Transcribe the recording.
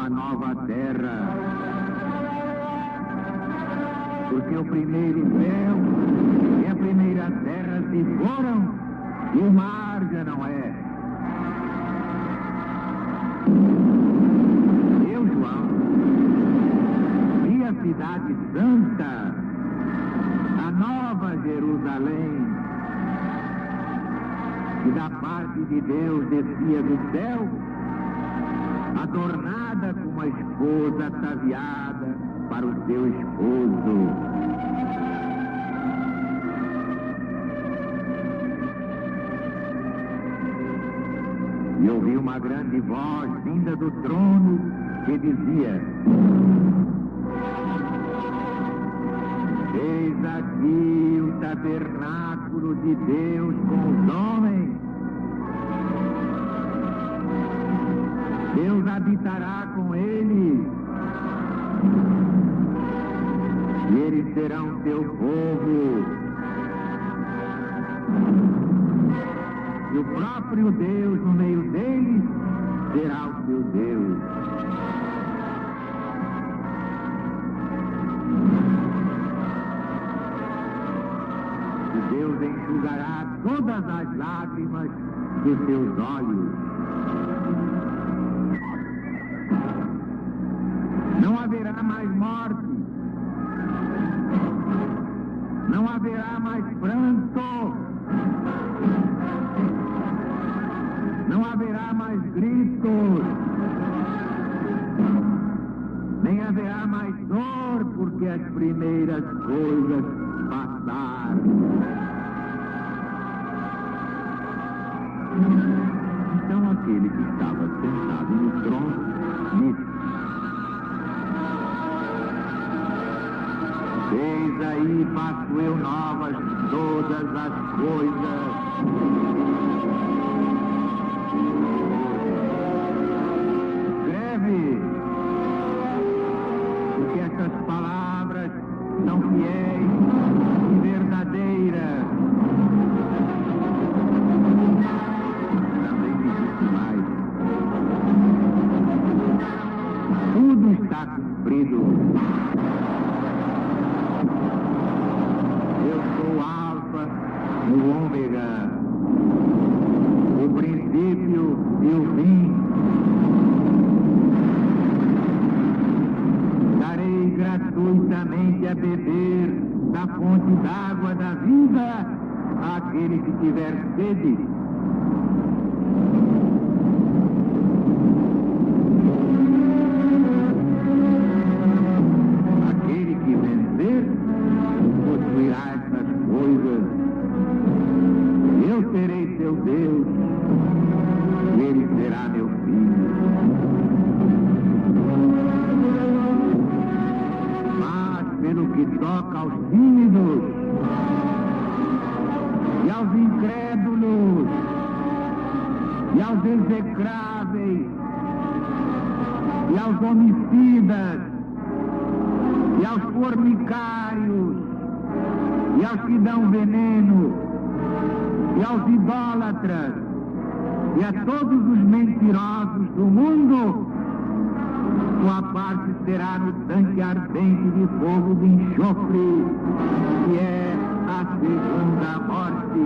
uma nova terra. Porque o primeiro céu e a primeira terra se foram e o mar já não é. Eu, João, vi a cidade santa, a nova Jerusalém, que da parte de Deus descia do céu, adornada com uma esposa ataviada para o seu esposo. E ouvi uma grande voz vinda do trono que dizia: eis aqui o tabernáculo de Deus com os homens. Deus habitará com eles, e eles serão seu povo, e o próprio Deus no meio deles será o seu Deus. E Deus enxugará todas as lágrimas dos seus olhos. Não haverá mais morte, não haverá mais pranto, não haverá mais gritos, nem haverá mais dor, porque as primeiras coisas passaram. Então aquele que estava sentado no trono disse: eis aí faço eu novas todas as coisas. Escreve, porque estas palavras são fiéis e verdadeiras. Também disse mais: tudo está cumprido. O ômega, o princípio e o fim. Darei gratuitamente a beber da fonte d'água da vida àquele que tiver sede. Aquele que vencer possuirá essas coisas. Eu serei seu Deus, e ele será meu filho. Mas pelo que toca aos tímidos e aos incrédulos e aos execráveis e aos homicidas e aos fornicários e aos que dão veneno e aos idólatras, e a todos os mentirosos do mundo, sua parte será no tanque ardente de fogo de enxofre, que é a segunda morte.